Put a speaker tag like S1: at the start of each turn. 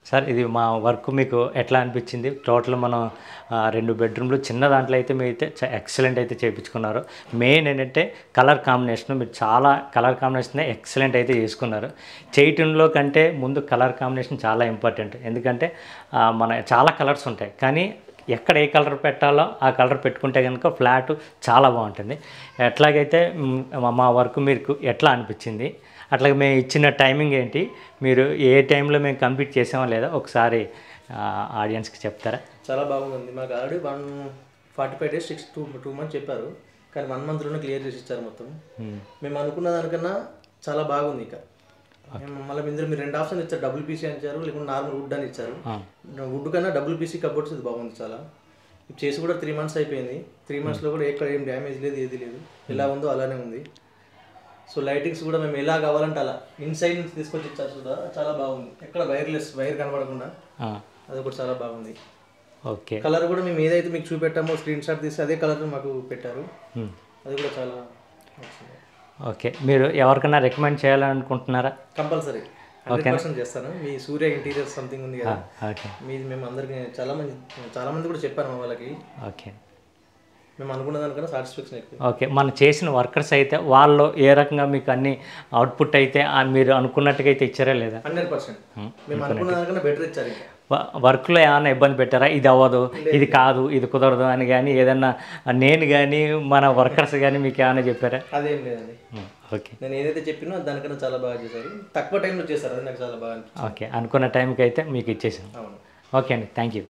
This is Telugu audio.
S1: సార్ ఇది మా వర్క్ మీకు ఎట్లా అనిపించింది? టోటల్ మనం 2 బెడ్‌రూమ్‌లు చిన్న దాంట్లో అయితే మీరైతే ఎక్సలెంట్ అయితే చేపించుకున్నారు. మెయిన్ ఏంటంటే కలర్ కాంబినేషన్ మీరు చాలా కలర్ కాంబినేషన్ ఎక్సలెంట్ అయితే చేసుకున్నారు. చేయటంలో కంటే ముందు కలర్ కాంబినేషన్ చాలా ఇంపార్టెంట్. ఎందుకంటే మన చాలా కలర్స్ ఉంటాయి. కానీ ఎక్కడ ఏ కలర్ పెట్టాలో ఆ కలర్ పెట్టుకుంటే కనుక ఫ్లాట్ చాలా బాగుంటుంది. ఎట్లాగైతే మా వర్క్ మీకు ఎట్లా అనిపించింది? అట్లాగే మేము ఇచ్చిన టైమింగ్ ఏంటి? మీరు ఏ టైంలో మేము కంప్లీట్ చేసామో లేదో ఒకసారి ఆడియన్స్కి చెప్తారా?
S2: చాలా బాగుంది. మాకు ఆల్రెడీ 145 డేస్ 2 మంత్స్ చెప్పారు. కానీ 1 మంత్లోనే క్లియర్ చేసి ఇచ్చారు మొత్తం. మేము అనుకున్న దానికన్నా చాలా బాగుంది. ఇక మళ్ళీ ఇందులో మీరు 2 ఆప్షన్ ఇచ్చారు. డబుల్ పీసీ అని ఇచ్చారు, లేకుంటే నార్మల్ వుడ్ అని ఇచ్చారు. వుడ్ కన్నా డబుల్ పీసీ కబోర్డ్స్ ఇది బాగుంది చాలా. చేసి కూడా 3 మంత్స్ అయిపోయింది. 3 మంత్స్లో కూడా ఎక్కడ ఏం డ్యామేజ్ లేదు, ఏది లేదు. ఎలా ఉందో అలానే ఉంది. సో లైటింగ్స్ కూడా మేము ఎలా కావాలంటే అలా ఇన్సైడ్ నుంచి తీసుకొచ్చి ఇచ్చారు కూడా చాలా బాగుంది. ఎక్కడ వైర్ కనబడకుండా అది కూడా చాలా బాగుంది.
S1: ఓకే.
S2: కలర్ కూడా మేము ఏదైతే మీకు చూపెట్టామో స్క్రీన్ షాట్ తీసి అదే కలర్ మాకు పెట్టారు. అది కూడా చాలా
S1: ఓకే. మీరు ఎవరికైనా రికమెండ్ చేయాలనుకుంటున్నారా?
S2: కంపల్సరీ 100% చేస్తాను. మీ సూర్య ఇంటీరియర్ సంథింగ్ ఉంది కదా, మీది మేము అందరికి చాలా మంది కూడా చెప్పాను మా వాళ్ళకి.
S1: ఓకే.
S2: మేము అనుకున్న దానికన్నా సాటిస్ఫాక్షన్ ఎక్కువ.
S1: ఓకే. మనం చేసిన వర్కర్స్ అయితే వాళ్ళు ఏ రకంగా మీకు అన్ని అవుట్పుట్ అయితే మీరు అనుకున్నట్టుగా అయితే ఇచ్చారా లేదా?
S2: 100% మేము అనుకున్న దానికన్నా బెటర్ ఇచ్చారు.
S1: వర్క్లో ఏమైనా ఇబ్బంది పెట్టారా? ఇది అవ్వదు, ఇది కాదు, ఇది కుదరదు అని కానీ ఏదన్నా నేను కానీ మన వర్కర్స్ కానీ మీకు ఏమైనా చెప్పారా?
S2: అదేం లేదండి.
S1: ఓకే.
S2: నేను ఏదైతే చెప్పినో దానికన్నా చాలా బాగా చేశారు. తక్కువ టైంలో చేశారు, అది నాకు చాలా బాగా అనిపించింది.
S1: ఓకే. అనుకున్న టైంకి అయితే మీకు ఇచ్చేసాను.
S2: అవును.
S1: ఓకే అండి, థ్యాంక్ యూ.